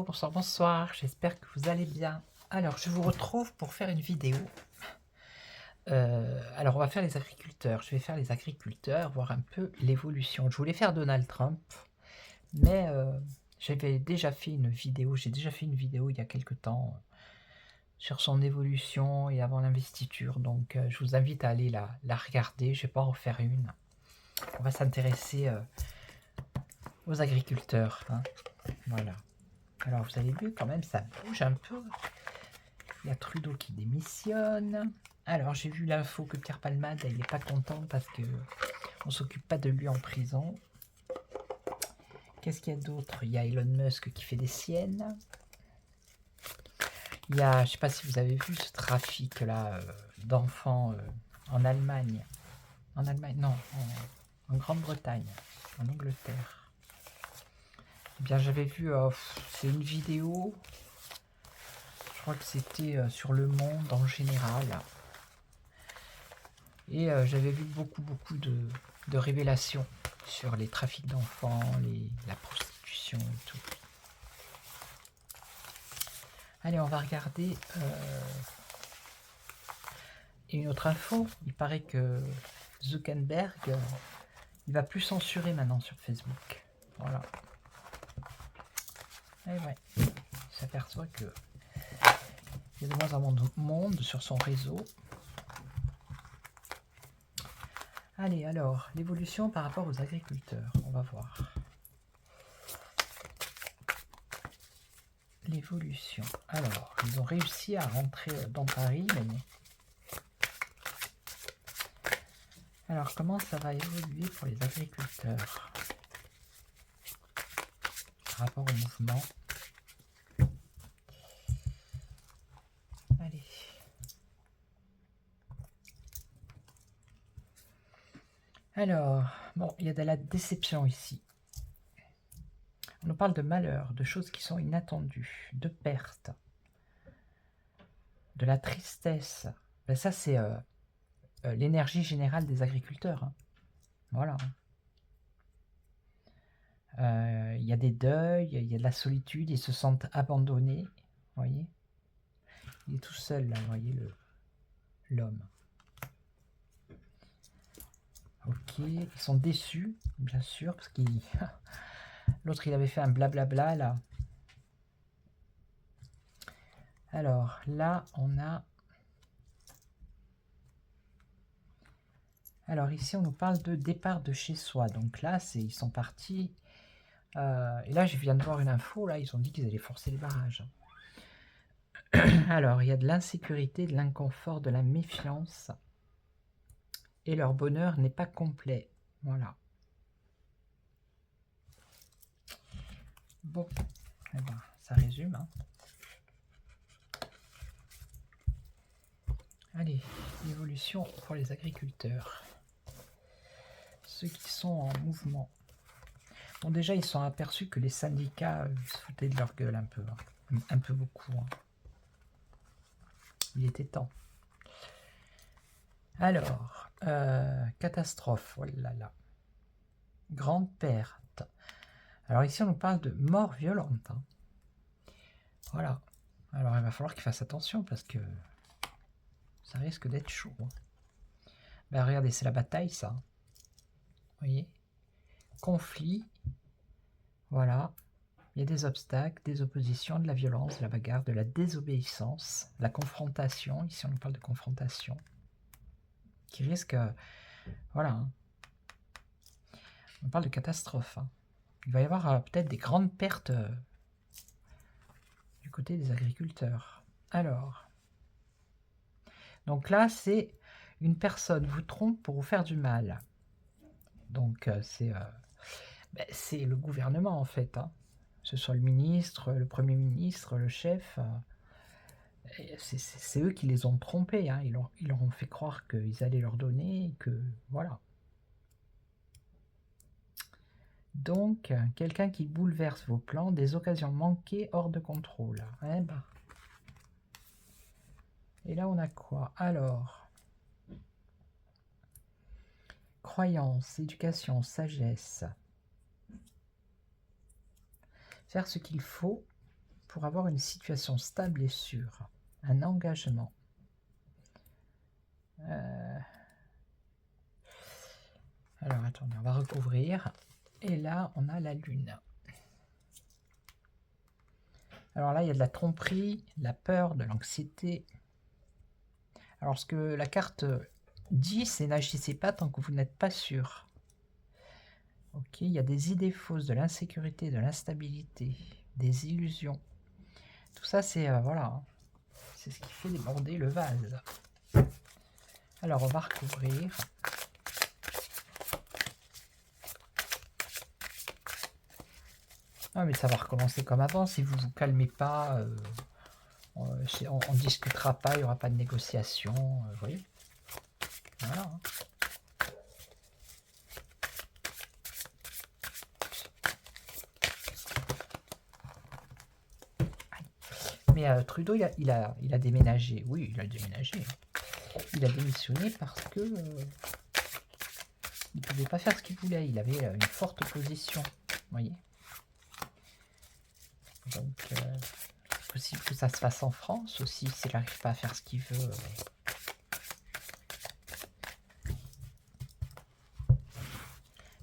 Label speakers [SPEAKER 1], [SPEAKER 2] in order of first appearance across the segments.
[SPEAKER 1] bonsoir, bonsoir, j'espère que vous allez bien. Alors, je vous retrouve pour faire une vidéo. Alors, on va faire les agriculteurs. Je vais faire les agriculteurs, voir un peu l'évolution. Je voulais faire Donald Trump, mais j'avais déjà fait une vidéo. J'ai déjà fait une vidéo il y a quelque temps sur son évolution et avant l'investiture. Donc, je vous invite à aller la regarder. Je ne vais pas en refaire une. On va s'intéresser aux agriculteurs, hein. Voilà. Alors, vous avez vu, quand même, ça bouge un peu. Il y a Trudeau qui démissionne. Alors, j'ai vu l'info que Pierre Palmade, il n'est pas content parce que on s'occupe pas de lui en prison. Qu'est-ce qu'il y a d'autre? Il y a Elon Musk qui fait des siennes. Il y a, je sais pas si vous avez vu ce trafic-là d'enfants en Allemagne. En Allemagne, non, en Grande-Bretagne, en Angleterre. Eh bien, j'avais vu, c'est une vidéo, je crois que c'était sur Le Monde en général. Et j'avais vu beaucoup de révélations sur les trafics d'enfants, la prostitution et tout. Allez, on va regarder une autre info. Il paraît que Zuckerberg, il va plus censurer maintenant sur Facebook. Voilà. Et ouais, il s'aperçoit que il y a de moins en moins de monde sur son réseau. Allez, alors, l'évolution par rapport aux agriculteurs, on va voir. L'évolution. Alors, ils ont réussi à rentrer dans Paris, mais bon. Alors, comment ça va évoluer pour les agriculteurs par rapport au mouvement? Allez. Alors, bon, il y a de la déception ici. On nous parle de malheur, de choses qui sont inattendues, de pertes, de la tristesse. Ben ça, c'est l'énergie générale des agriculteurs, hein. Voilà. Il y a des deuils, il y a de la solitude, ils se sentent abandonnés. Vous voyez, il est tout seul, là, vous voyez, l'homme. Ok, ils sont déçus, bien sûr, parce qu'il... L'autre, il avait fait un blablabla, là. Alors, là, on a... Alors, ici, on nous parle de départ de chez soi. Donc là, ils sont partis... et là, je viens de voir une info, là, ils ont dit qu'ils allaient forcer les barrages. Alors, il y a de l'insécurité, de l'inconfort, de la méfiance. Et leur bonheur n'est pas complet. Voilà. Bon, eh ben, ça résume, hein. Allez, l'évolution pour les agriculteurs. Ceux qui sont en mouvement. Bon, déjà, ils sont aperçus que les syndicats se foutaient de leur gueule un peu. Hein. Un peu beaucoup. Hein. Il était temps. Alors, catastrophe. Oh là là. Grande perte. Alors ici, on nous parle de mort violente. Hein. Voilà. Alors, il va falloir qu'ils fassent attention parce que ça risque d'être chaud. Hein. Ben, regardez, c'est la bataille, ça. Vous voyez? Conflit. Voilà. Il y a des obstacles, des oppositions, de la violence, de la bagarre, de la désobéissance, la confrontation. Ici, on nous parle de confrontation. Qui risque... voilà. Hein. On parle de catastrophe. Hein. Il va y avoir peut-être des grandes pertes du côté des agriculteurs. Alors... Donc là, c'est une personne vous trompe pour vous faire du mal. Donc, c'est le gouvernement, en fait. Hein. Que ce soit le ministre, le premier ministre, le chef... c'est eux qui les ont trompés. Hein. Ils leur ont fait croire qu'ils allaient leur donner et que... Voilà. Donc, quelqu'un qui bouleverse vos plans, des occasions manquées hors de contrôle. Eh ben. Et là, on a quoi? Alors, croyance, éducation, sagesse. Faire ce qu'il faut pour avoir une situation stable et sûre, un engagement. Alors attendez, on va recouvrir. Et là, on a la lune. Alors là, il y a de la tromperie, de la peur, de l'anxiété. Alors ce que la carte dit, c'est n'agissez pas tant que vous n'êtes pas sûr. Ok, il y a des idées fausses, de l'insécurité, de l'instabilité, des illusions. Tout ça, c'est voilà, c'est ce qui fait déborder le vase. Alors, on va recouvrir. Ah, mais ça va recommencer comme avant. Si vous ne vous calmez pas, on ne discutera pas, il n'y aura pas de négociation. Vous voyez, voilà. Hein. Mais Trudeau, il a déménagé. Oui, il a déménagé. Il a démissionné parce que il ne pouvait pas faire ce qu'il voulait. Il avait une forte opposition. Vous voyez. Donc, c'est possible que ça se fasse en France aussi, s'il n'arrive pas à faire ce qu'il veut.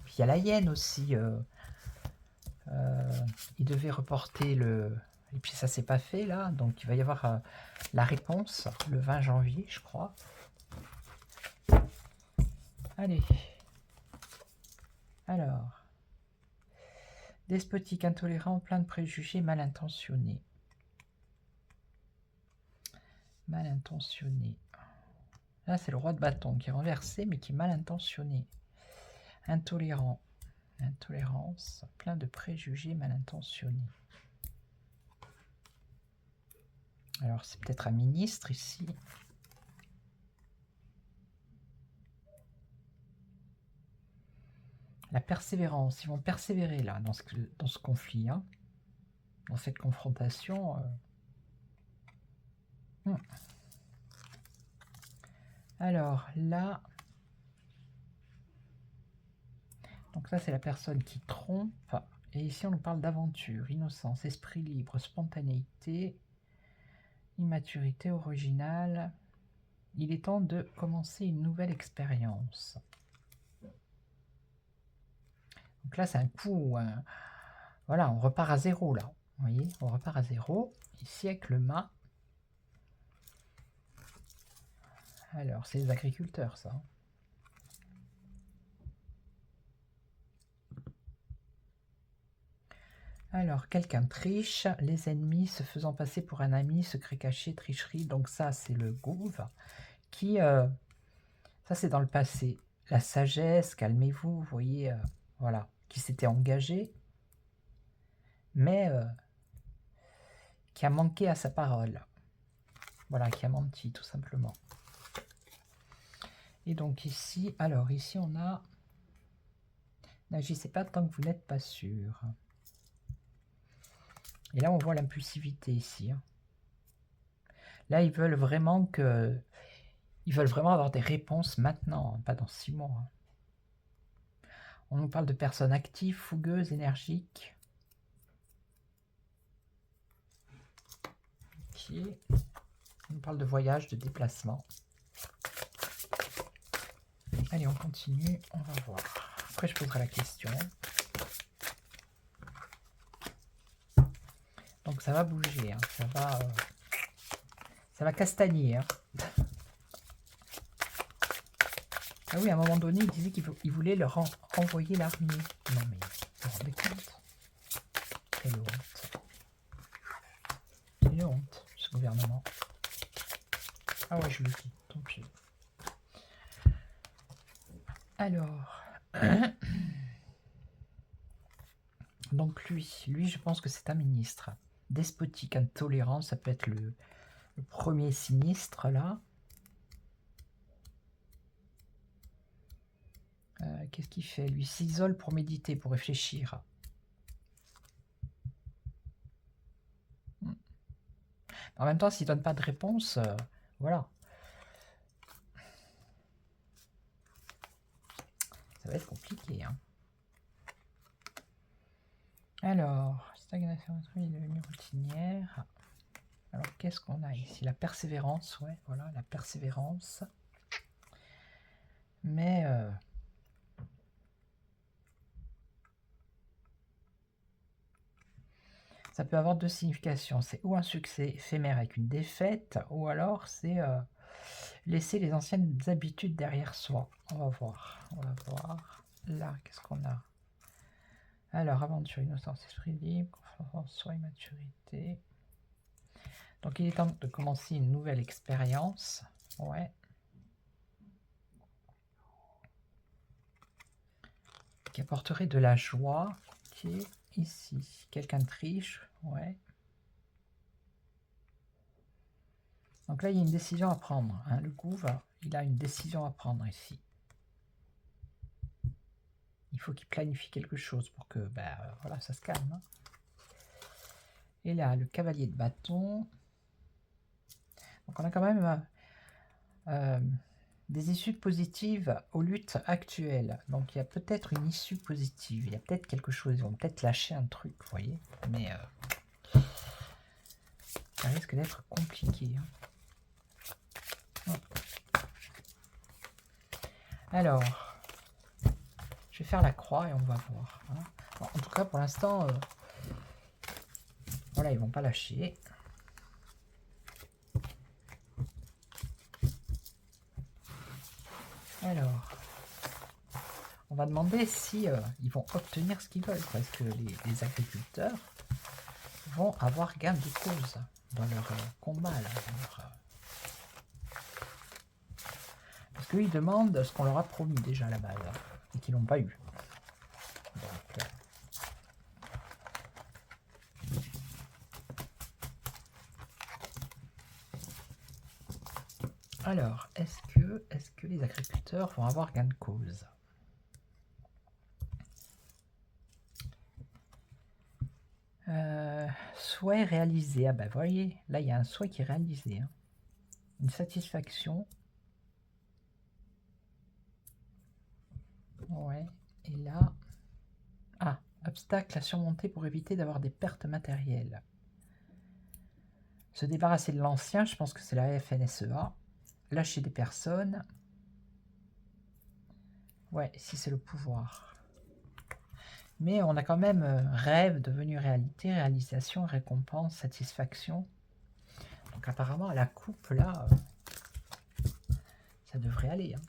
[SPEAKER 1] Puis il y a la hyène aussi. Il devait reporter le... Et puis ça s'est pas fait là, donc il va y avoir la réponse le 20 janvier, je crois. Allez. Alors. Despotique, intolérant, plein de préjugés, mal intentionné. Mal intentionné. Là, c'est le roi de bâton qui est renversé, mais qui est mal intentionné. Intolérant. Intolérance, plein de préjugés, mal intentionnés. Alors, c'est peut-être un ministre ici. La persévérance, ils vont persévérer là, dans ce conflit, hein, dans cette confrontation. Alors, là... Donc ça, c'est la personne qui trompe. Et ici, on nous parle d'aventure, innocence, esprit libre, spontanéité, immaturité originale. Il est temps de commencer une nouvelle expérience. Donc là, c'est un coup... Voilà, on repart à zéro, là. Vous voyez, on repart à zéro. Ici, avec le mât. Alors, c'est les agriculteurs, ça. Alors, quelqu'un triche, les ennemis se faisant passer pour un ami, secret caché, tricherie. Donc ça, c'est le Gouv qui... ça, c'est dans le passé. La sagesse, calmez-vous, vous voyez, voilà, qui s'était engagé, mais qui a manqué à sa parole. Voilà, qui a menti, tout simplement. Et donc ici, alors ici, on a... N'agissez pas tant que vous n'êtes pas sûr. Et là, on voit l'impulsivité ici. Hein. Là, ils veulent vraiment avoir des réponses maintenant, hein, pas dans 6 mois. Hein. On nous parle de personnes actives, fougueuses, énergiques. Ok. On nous parle de voyage, de déplacement. Allez, on continue, on va voir. Après, je poserai la question. Donc, ça va bouger, hein. Ça va castagner. Hein. Ah oui, à un moment donné, il disait qu'il voulait leur envoyer l'armée. Non, mais vous vous rendez compte? Quelle honte. C'est une honte, ce gouvernement. Ah ouais, je le dis, tant pis. Alors... Donc lui, je pense que c'est un ministre. Despotique, intolérant, ça peut être le premier sinistre, là. Qu'est-ce qu'il fait? Lui s'isole pour méditer, pour réfléchir. En même temps, s'il ne donne pas de réponse, voilà. Ça va être compliqué. Hein. Alors, Stagnation, il est devenu routinière. Alors, qu'est-ce qu'on a ici? La persévérance, ouais, voilà, la persévérance. Mais ça peut avoir deux significations. C'est ou un succès éphémère avec une défaite, ou alors c'est laisser les anciennes habitudes derrière soi. On va voir. On va voir. Là, qu'est-ce qu'on a? Alors, aventure, innocence, esprit libre, confiance en soi, immaturité. Donc, il est temps de commencer une nouvelle expérience. Ouais. Qui apporterait de la joie. Qui est ici. Quelqu'un triche. Ouais. Donc là, il y a une décision à prendre. Hein. Le gouv, il a une décision à prendre ici. Il faut qu'il planifie quelque chose pour que voilà, ça se calme. Hein. Et là, le cavalier de bâton. Donc on a quand même des issues positives aux luttes actuelles. Donc il y a peut-être une issue positive. Il y a peut-être quelque chose. Ils vont peut-être lâcher un truc, vous voyez. Mais ça risque d'être compliqué. Hein. Alors, je vais faire la croix et on va voir. Hein. Bon, en tout cas, pour l'instant, voilà, ils vont pas lâcher. Alors, on va demander si ils vont obtenir ce qu'ils veulent. Est-ce que les agriculteurs vont avoir gain de cause dans leur combat là, parce qu'ils demandent ce qu'on leur a promis déjà à la base et qu'ils n'ont pas eu. Donc, alors, est-ce que les agriculteurs vont avoir gain de cause? Souhait réalisé. Ah ben, vous voyez, là, il y a un souhait qui est réalisé. Hein. Une satisfaction. Ouais, et là... Ah, obstacle à surmonter pour éviter d'avoir des pertes matérielles. Se débarrasser de l'ancien, je pense que c'est la FNSEA. Lâcher des personnes. Ouais, si c'est le pouvoir. Mais on a quand même rêve devenu réalité, réalisation, récompense, satisfaction. Donc apparemment, à la coupe, là, ça devrait aller. Hein.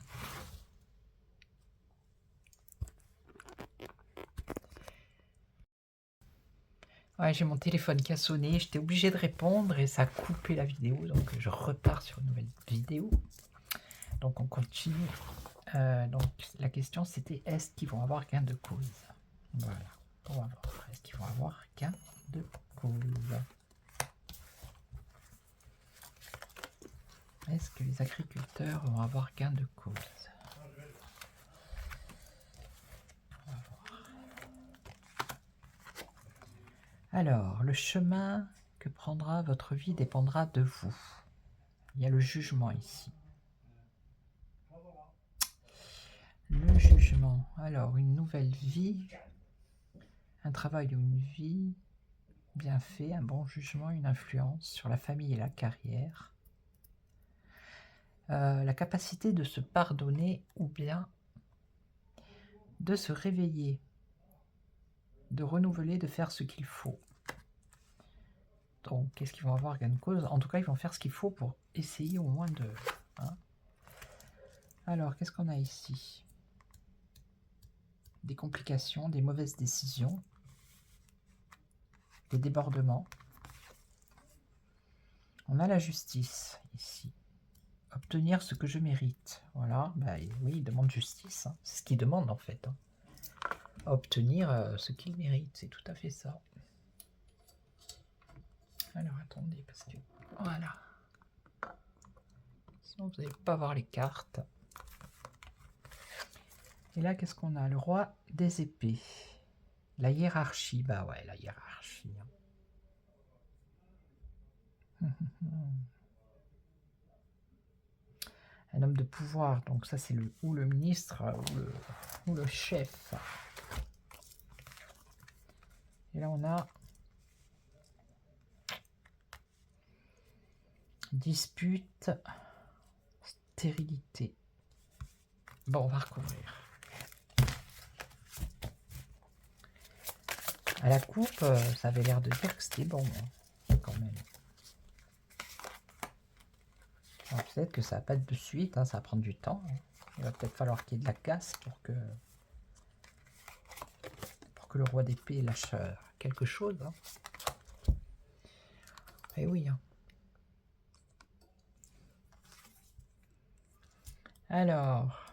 [SPEAKER 1] Ouais, j'ai mon téléphone qui a sonné, j'étais obligé de répondre et ça a coupé la vidéo, donc je repars sur une nouvelle vidéo. Donc on continue. Donc la question c'était est-ce qu'ils vont avoir gain de cause? Voilà, on va voir. Est-ce qu'ils vont avoir gain de cause? Est-ce que les agriculteurs vont avoir gain de cause? On va voir. Alors, le chemin que prendra votre vie dépendra de vous. Il y a le jugement ici. Le jugement. Alors, une nouvelle vie, un travail ou une vie bien fait, un bon jugement, une influence sur la famille et la carrière. La capacité de se pardonner ou bien de se réveiller, de renouveler, de faire ce qu'il faut. Donc, qu'est-ce qu'ils vont avoir gain de cause? En tout cas, ils vont faire ce qu'il faut pour essayer au moins de... Hein. Alors, qu'est-ce qu'on a ici? Des complications, des mauvaises décisions, des débordements. On a la justice ici. Obtenir ce que je mérite. Voilà, oui, il demande justice. Hein. C'est ce qu'il demande en fait. Hein. Obtenir ce qu'il mérite, c'est tout à fait ça. Alors attendez, parce que... Voilà. Sinon vous n'allez pas voir les cartes. Et là, qu'est-ce qu'on a? Le roi des épées. La hiérarchie. Bah ouais, la hiérarchie. Hein. Un homme de pouvoir, donc ça c'est ou le ministre ou le chef. Et là on a Dispute, stérilité. Bon, on va recouvrir. À la coupe, ça avait l'air de dire que c'était bon, hein, quand même. Peut-être que ça va pas être de suite, hein, ça va prendre du temps. Hein. Il va peut-être falloir qu'il y ait de la casse pour que le roi d'épée lâche quelque chose. Hein. Et oui. Hein. Alors,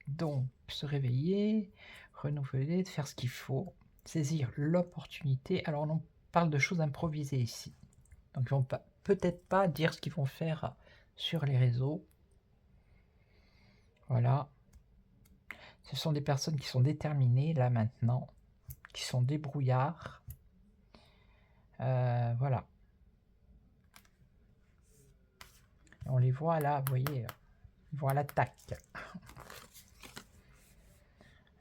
[SPEAKER 1] donc, se réveiller, renouveler, de faire ce qu'il faut, saisir l'opportunité. Alors, on parle de choses improvisées ici. Donc, ils vont peut-être pas dire ce qu'ils vont faire sur les réseaux. Voilà. Ce sont des personnes qui sont déterminées, là, maintenant, qui sont débrouillards. Voilà. Et on les voit là, vous voyez, ils vont à l'attaque.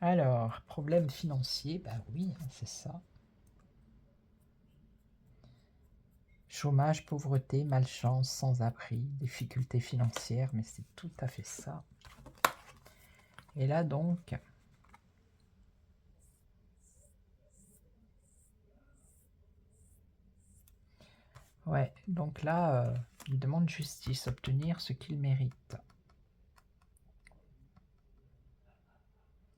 [SPEAKER 1] Alors, problème financier, bah oui, c'est ça. Chômage, pauvreté, malchance, sans-abri, difficultés financières, mais c'est tout à fait ça. Et là donc, ouais, donc là, il demande justice, obtenir ce qu'il mérite.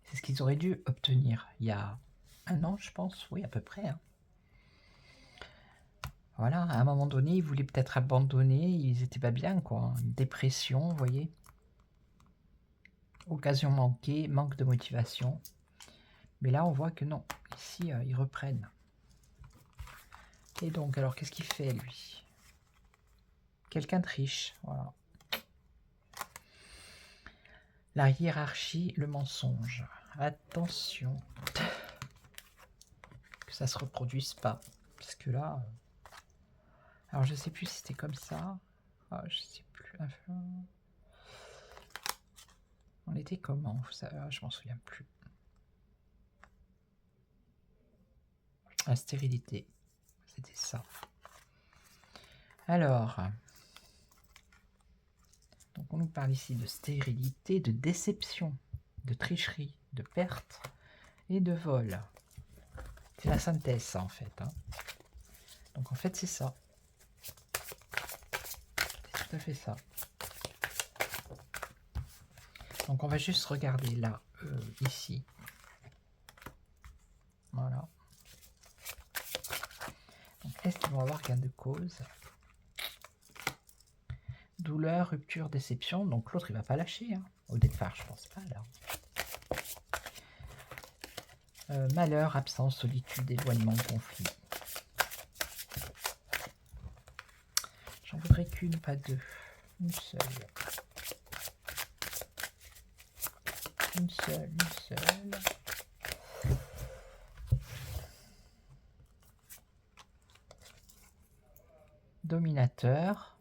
[SPEAKER 1] C'est ce qu'ils auraient dû obtenir il y a 1 an, je pense, oui, à peu près. Hein. Voilà, à un moment donné, ils voulaient peut-être abandonner, ils étaient pas bien, quoi. Une dépression, vous voyez. Occasion manquée, manque de motivation. Mais là, on voit que non. Ici, ils reprennent. Et donc, alors, qu'est-ce qu'il fait, lui? Quelqu'un triche, voilà. La hiérarchie, le mensonge. Attention. Que ça se reproduise pas. Parce que là... Alors, je sais plus si c'était comme ça. Ah, je sais plus. On était comment? Ça, je m'en souviens plus. La stérilité. C'était ça. Alors... Donc on nous parle ici de stérilité, de déception, de tricherie, de perte et de vol. C'est la synthèse, ça, en fait. Hein. Donc en fait, c'est ça. C'est tout à fait ça. Donc on va juste regarder là, ici. Voilà. Est-ce qu'ils vont avoir gain de cause? Douleur, rupture, déception. Donc l'autre, il va pas lâcher. Hein. Au départ, je pense pas, là. Malheur, absence, solitude, éloignement, conflit. J'en voudrais qu'une, pas deux. Une seule. Une seule, une seule. Dominateur.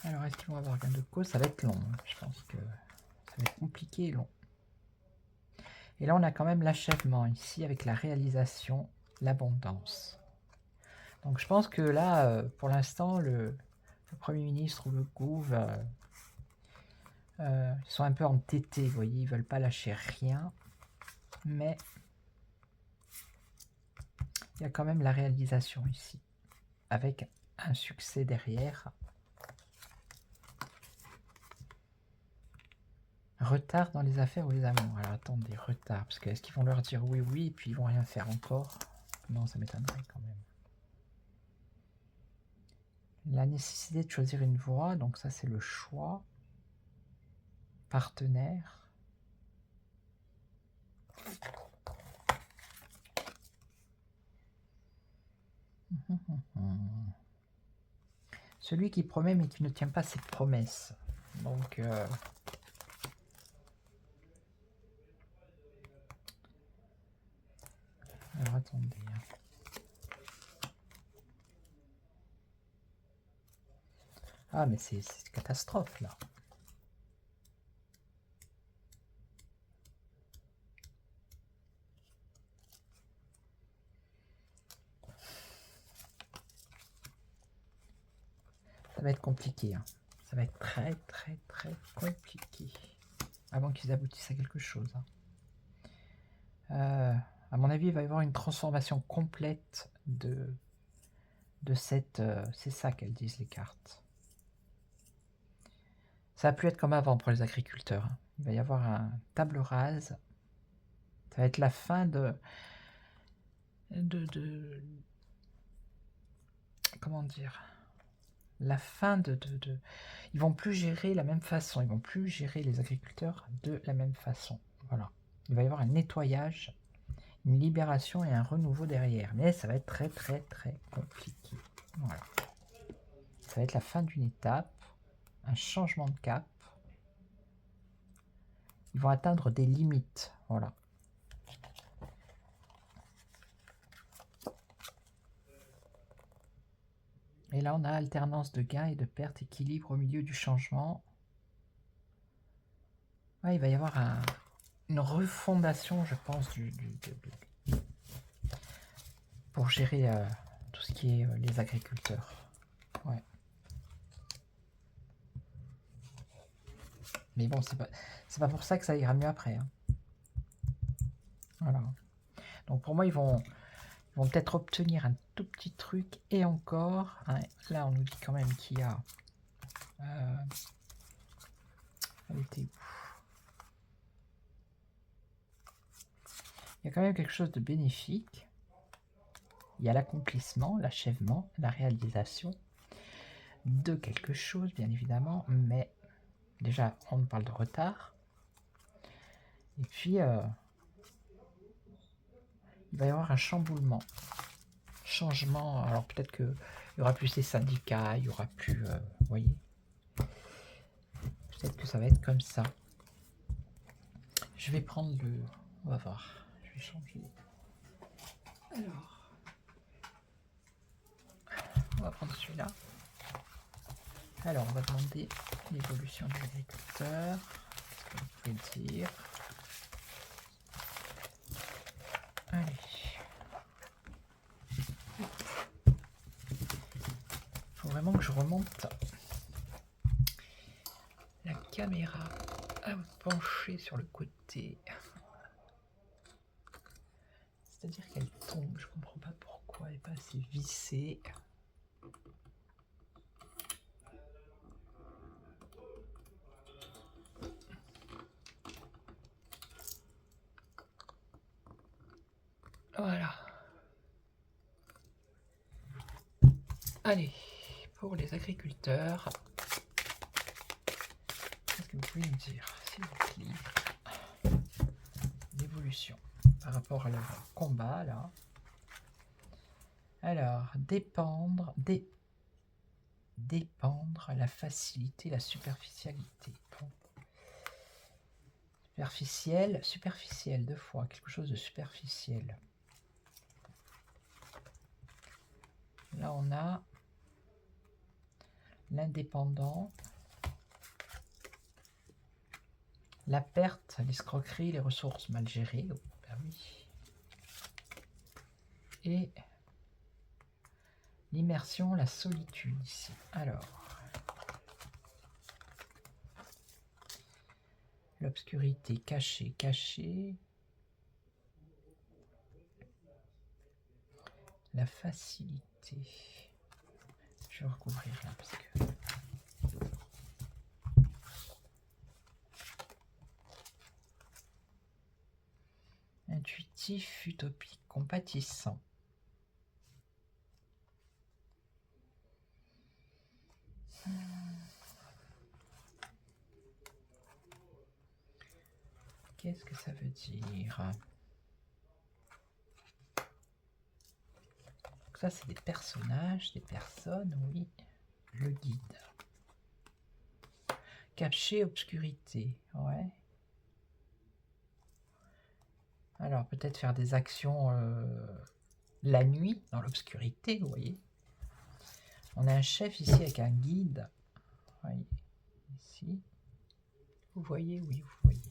[SPEAKER 1] Alors, est-ce qu'ils vont avoir gain de cause? Ça va être long. Hein. Je pense que ça va être compliqué et long. Et là, on a quand même l'achèvement ici avec la réalisation, l'abondance. Donc, je pense que là, pour l'instant, le Premier ministre ou le gouv, ils sont un peu entêtés, vous voyez, ils ne veulent pas lâcher rien. Mais il y a quand même la réalisation ici, avec un succès derrière. Retard dans les affaires ou les amours. Alors attendez, retard, parce que est-ce qu'ils vont leur dire oui, oui, et puis ils vont rien faire encore? Non, ça m'étonnerait quand même. La nécessité de choisir une voie, donc ça c'est le choix. Partenaire. Celui qui promet mais qui ne tient pas ses promesses. Donc... Alors attendez. Ah mais c'est une catastrophe là. Ça va être compliqué. Hein. Ça va être très, très, très compliqué. Avant qu'ils aboutissent à quelque chose. Hein. À mon avis, il va y avoir une transformation complète de cette... c'est ça qu'elles disent, les cartes. Ça va plus être comme avant pour les agriculteurs. Hein. Il va y avoir un table rase. Ça va être la fin de comment dire, la fin ils vont plus gérer la même façon, ils vont plus gérer les agriculteurs de la même façon. Voilà. Il va y avoir un nettoyage, une libération et un renouveau derrière. Mais ça va être très très très compliqué. Voilà. Ça va être la fin d'une étape, un changement de cap. Ils vont atteindre des limites. Voilà. Et là, on a alternance de gains et de pertes, équilibre au milieu du changement. Ouais, il va y avoir une refondation, je pense, pour gérer tout ce qui est les agriculteurs. Ouais. Mais bon, c'est pas pour ça que ça ira mieux après. Hein. Voilà. Donc pour moi, ils vont peut-être obtenir un tout petit truc et encore. Hein, là, on nous dit quand même qu'il y a... elle était où ? Il y a quand même quelque chose de bénéfique. Il y a l'accomplissement, l'achèvement, la réalisation de quelque chose, bien évidemment, mais déjà, on parle de retard. Et puis, il va y avoir un chamboulement. Changement, alors peut-être qu'il y aura plus les syndicats, il y aura plus... vous voyez, peut-être que ça va être comme ça. Je vais prendre le... On va voir. Je vais changer. Alors... on va prendre celui-là. Alors, on va demander l'évolution de l'agriculteur. Qu'est-ce que vous pouvez dire? Allez. Il faut vraiment que je remonte la caméra à me pencher sur le côté. C'est-à-dire qu'elle tombe. Je comprends pas pourquoi elle n'est pas assez vissée. Voilà. Allez, pour les agriculteurs, qu'est-ce que vous pouvez me dire, s'il vous plaît, l'évolution par rapport à leur combat, là. Alors, dépendre, la facilité, la superficialité. Bon. Superficiel, deux fois, quelque chose de superficiel. Là, on a l'indépendant, la perte, l'escroquerie, les ressources mal gérées. Oh, ben oui. Et l'immersion, la solitude ici. Alors, l'obscurité, cachée. La facilité. Je vais recouvrir là parce que... intuitif, utopique, compatissant. Qu'est-ce que ça veut dire? Donc ça, c'est des personnages, des personnes, oui. Le guide. Caché, obscurité, ouais. Alors, peut-être faire des actions la nuit, dans l'obscurité, vous voyez. On a un chef ici avec un guide. Oui, ici. Vous voyez, oui, vous voyez.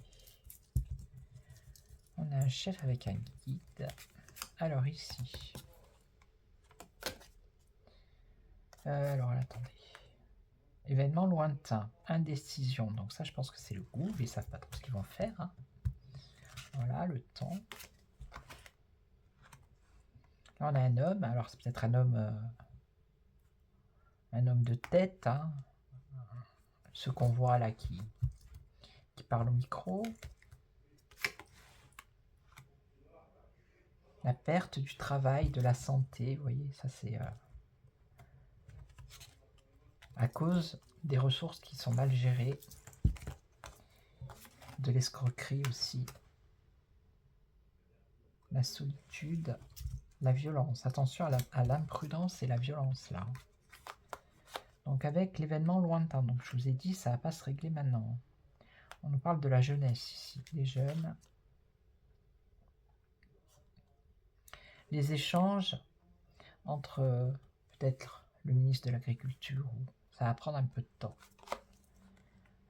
[SPEAKER 1] On a un chef avec un guide. Alors, ici. Alors, attendez. Événement lointain, indécision. Donc ça, je pense que c'est le gouffre. Ils ne savent pas trop ce qu'ils vont faire. Hein. Voilà, le temps. Là, on a un homme. Alors, c'est peut-être un homme de tête. Hein. Ce qu'on voit là qui parle au micro. La perte du travail, de la santé. Vous voyez, ça c'est à cause des ressources qui sont mal gérées. De l'escroquerie aussi. La solitude. La violence. Attention à l'imprudence et la violence là. Donc avec l'événement lointain. Donc je vous ai dit, ça va pas se régler maintenant. On nous parle de la jeunesse ici. Les jeunes. Les échanges entre peut-être le ministre de l'Agriculture. Ça va prendre un peu de temps.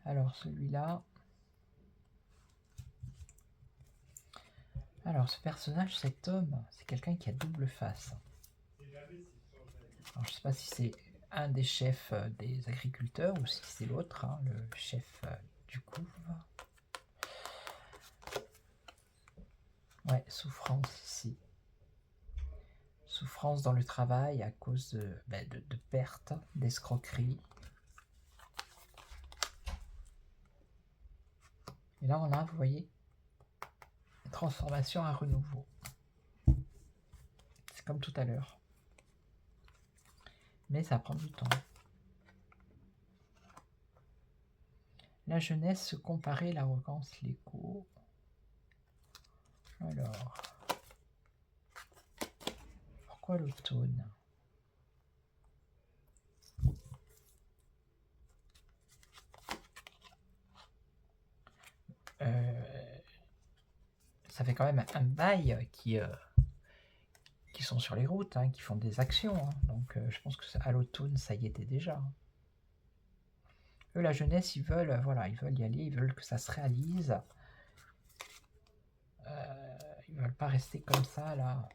[SPEAKER 1] Alors celui-là. Alors ce personnage, cet homme, c'est quelqu'un qui a double face. Alors je ne sais pas si c'est un des chefs des agriculteurs ou si c'est l'autre, hein, le chef du couvre. Ouais, souffrance ici. Souffrance dans le travail à cause de pertes, d'escroquerie. Et là on a, vous voyez, transformation à renouveau. C'est comme tout à l'heure. Mais ça prend du temps. La jeunesse se comparer, l'arrogance, l'ego. Alors, pourquoi l'automne? Ça fait quand même un bail qui sont sur les routes, hein, qui font des actions. Hein. Donc je pense que à l'automne, ça y était déjà. Hein. Eux, la jeunesse, ils veulent, voilà, ils veulent y aller, ils veulent que ça se réalise. Ils veulent pas rester comme ça, là.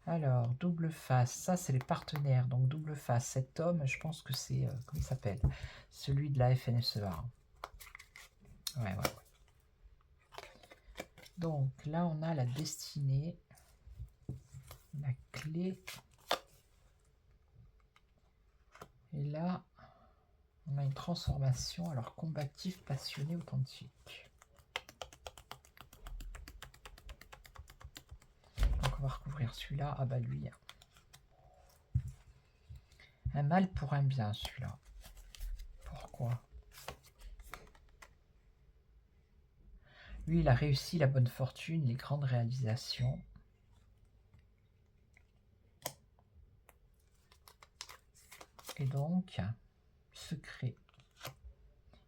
[SPEAKER 1] Alors, double face, ça c'est les partenaires. Donc double face, cet homme, je pense que c'est, comment il s'appelle? Celui de la FNSEA. Ouais. Donc là, on a la destinée, la clé. Et là, on a une transformation, alors combatif, passionné, authentique. Donc on va recouvrir celui-là. Ah bah lui. Un mal pour un bien, celui-là. Pourquoi? Lui, il a réussi la bonne fortune, les grandes réalisations. Et donc, secret.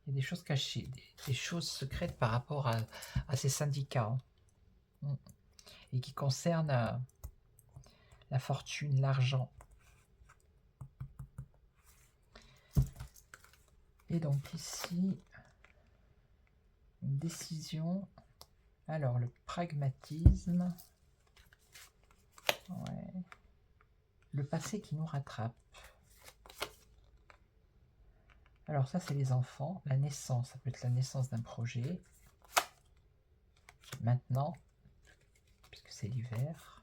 [SPEAKER 1] Il y a des choses cachées, des choses secrètes par rapport à ces syndicats. Hein, et qui concernent la fortune, l'argent. Et donc ici, une décision. Alors, le pragmatisme. Ouais. Le passé qui nous rattrape. Alors ça, c'est les enfants. La naissance, ça peut être la naissance d'un projet. Maintenant, puisque c'est l'hiver.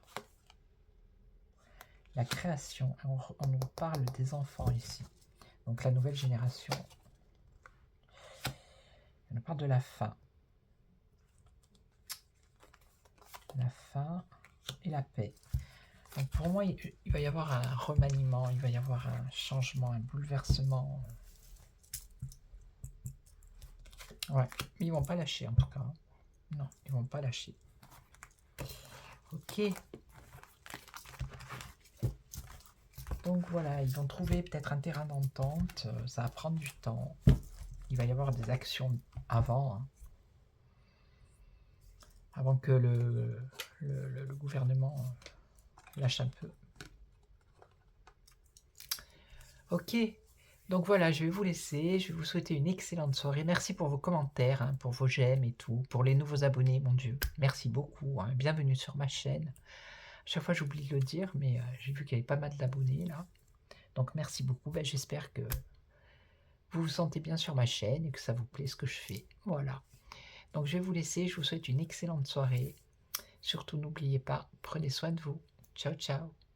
[SPEAKER 1] La création. On nous parle des enfants ici. Donc la nouvelle génération. On nous parle de la fin. La fin et la paix. Donc pour moi, il va y avoir un remaniement, il va y avoir un changement, un bouleversement. Ouais, mais ils vont pas lâcher en tout cas. Non, ils vont pas lâcher. Ok. Donc voilà, ils vont trouver peut-être un terrain d'entente. Ça va prendre du temps. Il va y avoir des actions avant. Hein, avant que le gouvernement lâche un peu. Ok. Donc voilà, je vais vous laisser, je vais vous souhaiter une excellente soirée. Merci pour vos commentaires, hein, pour vos j'aime et tout, pour les nouveaux abonnés, mon Dieu. Merci beaucoup, hein. Bienvenue sur ma chaîne. À chaque fois j'oublie de le dire, mais j'ai vu qu'il y avait pas mal d'abonnés là. Donc merci beaucoup, ben, j'espère que vous vous sentez bien sur ma chaîne et que ça vous plaît ce que je fais. Voilà. Donc je vais vous laisser, je vous souhaite une excellente soirée. Surtout n'oubliez pas, prenez soin de vous. Ciao ciao.